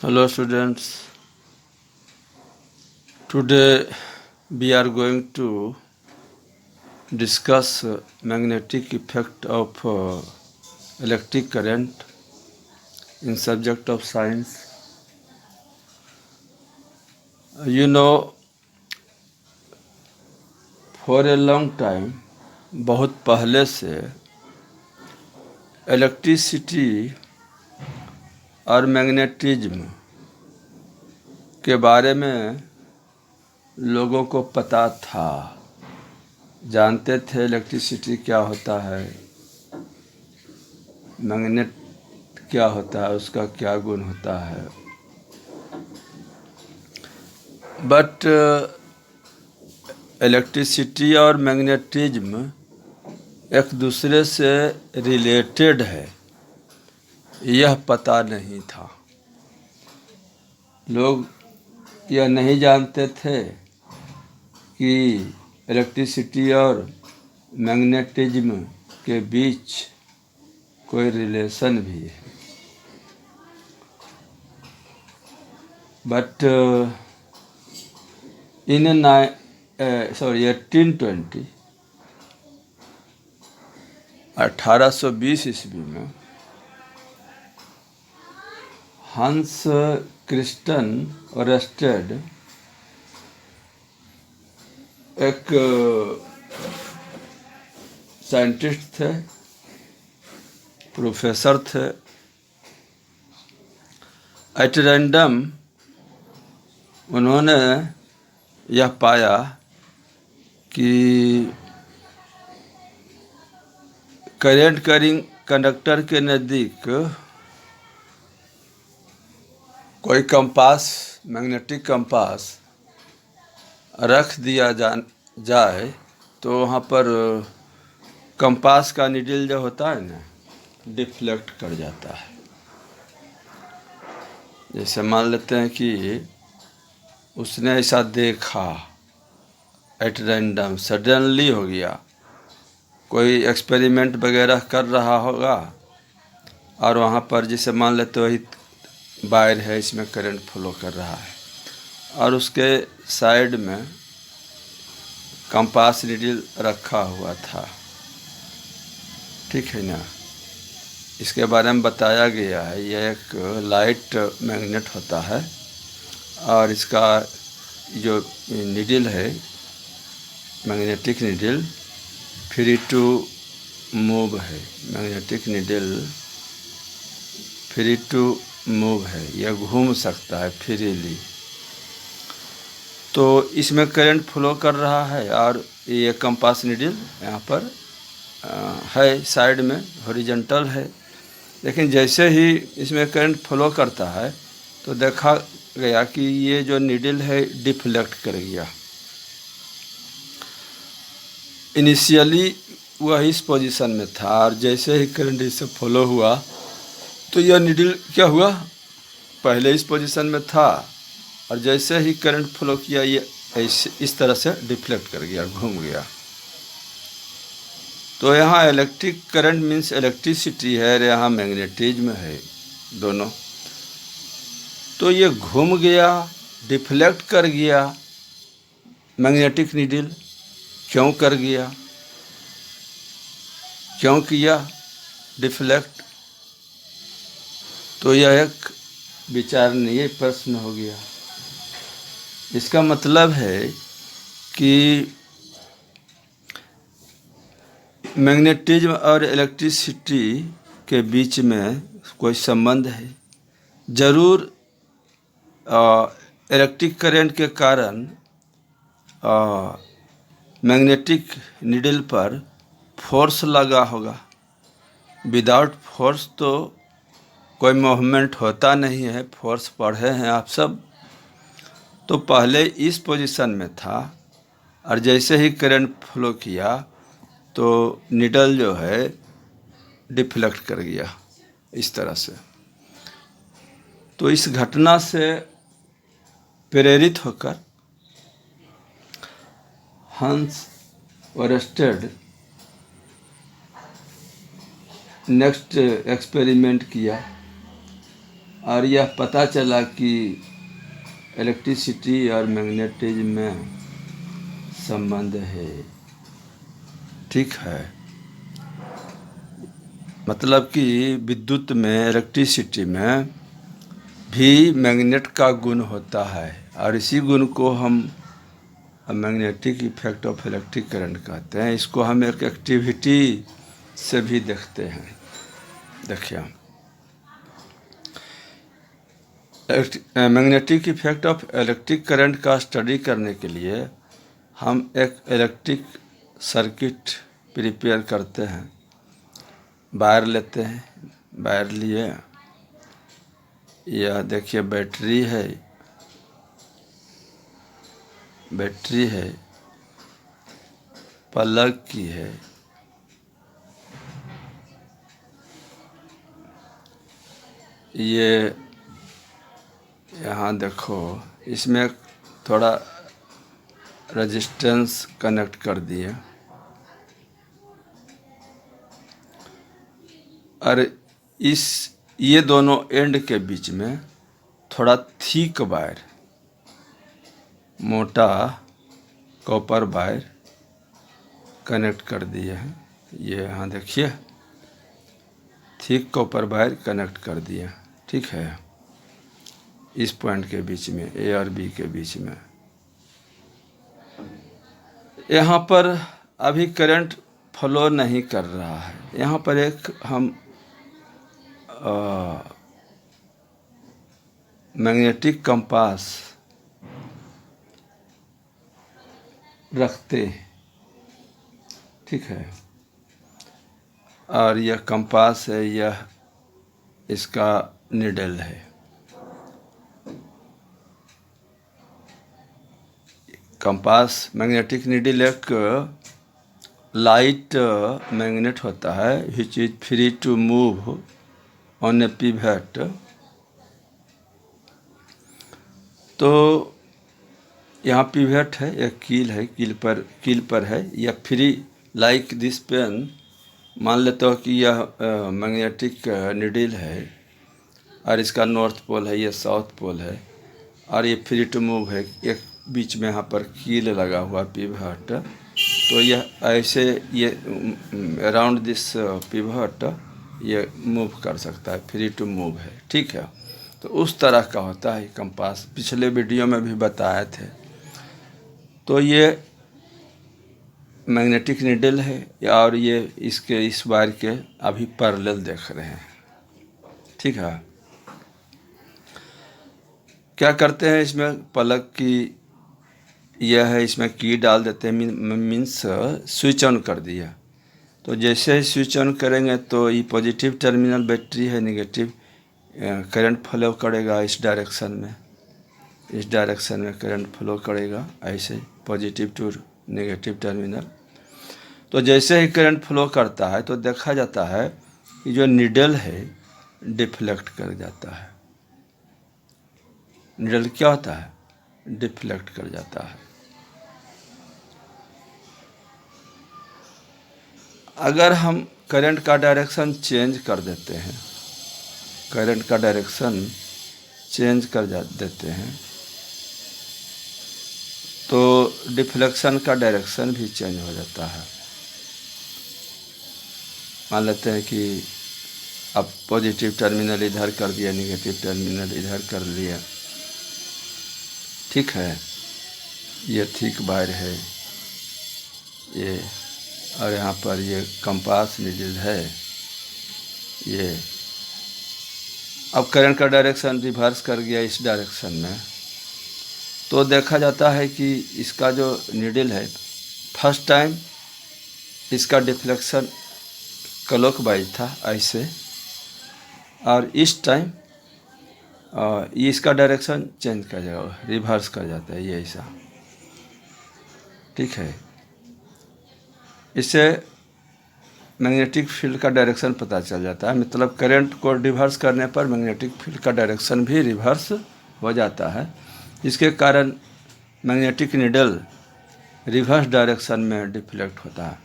Hello students, today we are going to discuss magnetic effect of electric current in subject of science. You know, for a long time, बहुत पहले से electricity और magnetism के बारे में लोगों को पता था, जानते थे इलेक्ट्रिसिटी क्या होता है, मैग्नेट क्या होता है, उसका क्या गुण होता है। बट इलेक्ट्रिसिटी और मैग्नेटिज्म एक दूसरे से रिलेटेड है, यह पता नहीं था। लोग यह नहीं जानते थे कि इलेक्ट्रिसिटी और मैग्नेटिज्म के बीच कोई रिलेशन भी है। बट इन 1820 1820 ईस्वी में हंस क्रिस्टन ओरेस्टेड एक साइंटिस्ट थे, प्रोफेसर थे। एट रैंडम उन्होंने यह पाया कि करेंट कैरिंग कंडक्टर के नज़दीक कोई कंपास, मैग्नेटिक कंपास रख दिया जाए तो वहाँ पर कंपास का नीडल जो होता है ना, डिफ्लेक्ट कर जाता है। जैसे मान लेते हैं कि उसने ऐसा देखा, एट रैंडम सडनली हो गया, कोई एक्सपेरिमेंट वगैरह कर रहा होगा और वहाँ पर जैसे मान लेते वही वायर है, इसमें करंट फ्लो कर रहा है और उसके साइड में कंपास नीडल रखा हुआ था, ठीक है ना। इसके बारे में बताया गया है, यह एक लाइट मैग्नेट होता है और इसका जो नीडल है, magnetic needle, free to move है। Magnetic needle free to move है, यह घूम सकता है फ्रीली। तो इसमें करंट फ्लो कर रहा है और ये कंपास नीडल यहाँ पर है, साइड में हॉरिजॉन्टल है। लेकिन जैसे ही इसमें करंट फ्लो करता है तो देखा गया कि ये जो नीडल है डिफ्लेक्ट कर गया। इनिशियली वह इस पोजीशन में था और जैसे ही करंट इससे फ्लो हुआ तो यह नीडल क्या हुआ, पहले इस पोजीशन में था और जैसे ही करंट फ्लो किया ये ऐसे इस तरह से डिफ्लेक्ट कर गया, घूम गया। तो यहाँ इलेक्ट्रिक करंट मीन्स इलेक्ट्रिसिटी है और यहाँ मैग्नेटिज्म है, दोनों। तो ये घूम गया, डिफ्लेक्ट कर गया मैग्नेटिक नीडल। क्यों कर गया, क्यों किया डिफ्लेक्ट? तो यह एक विचारणीय प्रश्न हो गया। इसका मतलब है कि मैग्नेटिज्म और इलेक्ट्रिसिटी के बीच में कोई संबंध है। ज़रूर इलेक्ट्रिक करंट के कारण मैग्नेटिक नीडल पर फोर्स लगा होगा। विदाउट फोर्स तो कोई मूवमेंट होता नहीं है, फोर्स पढ़े हैं आप सब। तो पहले इस पोजीशन में था और जैसे ही करंट फ्लो किया तो नीडल जो है डिफ्लेक्ट कर गया इस तरह से। तो इस घटना से प्रेरित होकर हंस ओरेस्टेड नेक्स्ट एक्सपेरिमेंट किया और यह पता चला कि इलेक्ट्रिसिटी और मैग्नेटिज्म में संबंध है। ठीक है, मतलब कि विद्युत में, इलेक्ट्रिसिटी में भी मैग्नेट का गुण होता है और इसी गुण को हम magnetic effect of electric current कहते हैं। इसको हम एक एक्टिविटी से भी देखते हैं। देखिए, magnetic effect of electric current का स्टडी करने के लिए हम एक इलेक्ट्रिक सर्किट प्रिपेयर करते हैं। वायर लेते हैं, वायर लिए, यह देखिए बैटरी है, बैटरी है, प्लग की है, ये यहाँ देखो इसमें थोड़ा रेजिस्टेंस कनेक्ट कर दिए और ये दोनों एंड के बीच में थोड़ा थिक वायर, मोटा कॉपर वायर कनेक्ट कर दिए हैं। ये यहाँ देखिए थिक कॉपर वायर कनेक्ट कर दिए। ठीक है, इस पॉइंट के बीच में, ए और बी के बीच में। यहाँ पर अभी करंट फ्लो नहीं कर रहा है। यहाँ पर एक हम मैग्नेटिक कंपास रखते हैं। ठीक है, और यह कंपास है, यह इसका निडल है। कंपास मैग्नेटिक निडल एक लाइट मैग्नेट होता है which is free to move on a pivot. तो यहाँ पिवट है, एक कील है, कील पर है, यह फ्री लाइक दिस पेन। मान लेते हो कि यह मैग्नेटिक निडल है और इसका नॉर्थ पोल है, यह साउथ पोल है और ये फ्री टू मूव है। एक बीच में यहाँ पर कील लगा हुआ पिवट, तो यह ऐसे ये अराउंड दिस पिवट ये मूव कर सकता है, फ्री टू मूव है। ठीक है, तो उस तरह का होता है कंपास, पिछले वीडियो में भी बताए थे। तो ये मैग्नेटिक निडल है और ये इसके इस वायर के अभी पैरेलल देख रहे हैं। ठीक है, क्या करते हैं इसमें प्लग की, यह है, इसमें की डाल देते हैं, मीन्स स्विच ऑन कर दिया। तो जैसे ही स्विच ऑन करेंगे तो ये पॉजिटिव टर्मिनल बैटरी है, नेगेटिव करंट फ्लो करेगा इस डायरेक्शन में, इस डायरेक्शन में करंट फ्लो करेगा, ऐसे पॉजिटिव टू नेगेटिव टर्मिनल। तो जैसे ही करंट फ्लो करता है तो देखा जाता है कि जो निडल है डिफ्लेक्ट कर जाता है। निडल क्या होता है? डिफ्लेक्ट कर जाता है। अगर हम करंट का डायरेक्शन चेंज कर देते हैं, करंट का डायरेक्शन चेंज कर देते हैं तो डिफ्लेक्शन का डायरेक्शन भी चेंज हो जाता है। मान लेते हैं कि अब पॉजिटिव टर्मिनल इधर कर दिया, नेगेटिव टर्मिनल इधर कर लिया। ठीक है, ये थिक वायर है ये, और यहाँ पर ये कंपास निडल है ये। अब करंट का डायरेक्शन रिवर्स कर गया इस डायरेक्शन में, तो देखा जाता है कि इसका जो निडल है फर्स्ट टाइम इसका डिफ्लेक्शन क्लॉकवाइज था ऐसे, और इस टाइम ये इसका डायरेक्शन चेंज कर जाएगा, रिवर्स कर जाता है ये ऐसा। ठीक है, इससे मैग्नेटिक फील्ड का डायरेक्शन पता चल जाता है। मतलब करंट को रिवर्स करने पर मैग्नेटिक फील्ड का डायरेक्शन भी रिवर्स हो जाता है, जिसके कारण मैग्नेटिक निडल रिवर्स डायरेक्शन में डिफ्लेक्ट होता है।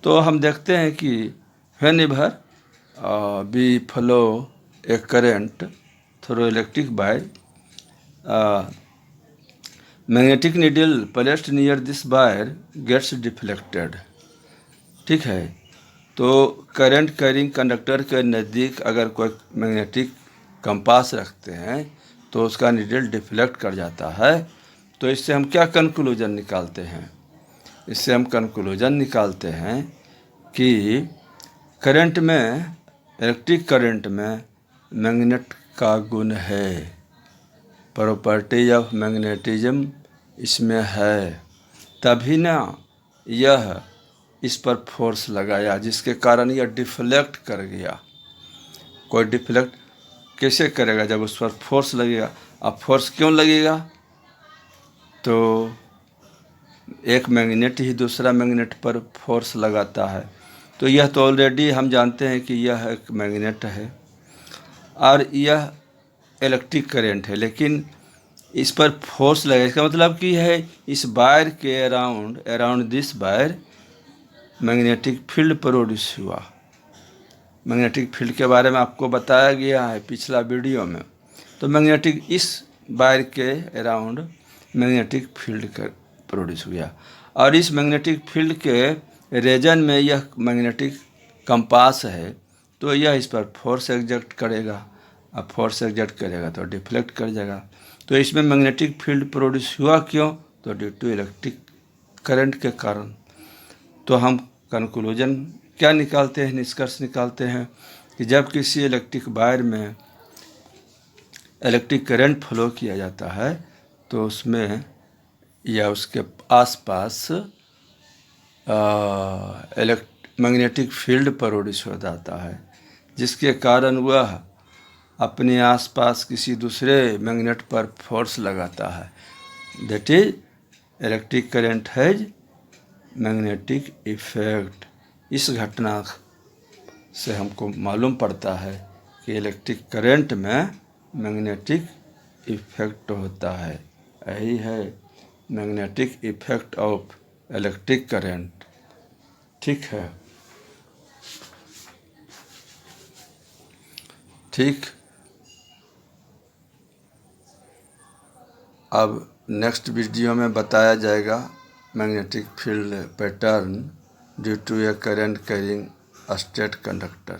तो हम देखते हैं कि when ever be flow A current through electric wire. Magnetic needle placed near this wire gets deflected. ठीक है, तो करंट कैरिंग कंडक्टर के नज़दीक अगर कोई मैग्नेटिक कंपास रखते हैं तो उसका नीडल डिफ्लेक्ट कर जाता है। तो इससे हम क्या कंक्लूजन निकालते हैं? इससे हम कंक्लूजन निकालते हैं कि करंट में, इलेक्ट्रिक करंट में मैग्नेट का गुण है, प्रॉपर्टी ऑफ मैग्नेटिज्म इसमें है, तभी ना यह इस पर फोर्स लगाया जिसके कारण यह डिफ्लेक्ट कर गया। कोई डिफ्लेक्ट कैसे करेगा जब उस पर फोर्स लगेगा? अब फोर्स क्यों लगेगा? तो एक मैग्नेट ही दूसरा मैग्नेट पर फोर्स लगाता है, तो यह तो ऑलरेडी हम जानते हैं कि यह एक मैग्नेट है और यह इलेक्ट्रिक करंट है, लेकिन इस पर फोर्स लगेगा। इसका मतलब कि है इस वायर के around this wire magnetic field produce हुआ। मैग्नेटिक फील्ड के बारे में आपको बताया गया है पिछला वीडियो में। तो मैग्नेटिक इस वायर के अराउंड मैग्नेटिक फील्ड का प्रोड्यूस हुआ और इस मैग्नेटिक फील्ड के रीजन में यह मैग्नेटिक कंपास है, तो यह इस पर फोर्स एग्जर्ट करेगा। अब फोर्स एग्जर्ट करेगा तो डिफ्लेक्ट कर जाएगा। तो इसमें मैग्नेटिक फील्ड प्रोड्यूस हुआ क्यों? तो ड्यू टू इलेक्ट्रिक करंट के कारण। तो हम कंक्लूजन क्या निकालते हैं, निष्कर्ष निकालते हैं कि जब किसी इलेक्ट्रिक वायर में इलेक्ट्रिक करंट फ्लो किया जाता है तो उसमें या उसके आसपास मैग्नेटिक फील्ड प्रोड्यूस हो जाता है, जिसके कारण वह अपने आसपास किसी दूसरे मैग्नेट पर फोर्स लगाता है। That is electric current has magnetic effect. इस घटना से हमको मालूम पड़ता है कि इलेक्ट्रिक करंट में मैग्नेटिक इफेक्ट होता है। यही है magnetic effect of electric current. ठीक है, ठीक। अब नेक्स्ट वीडियो में बताया जाएगा magnetic field pattern due to a current carrying straight conductor.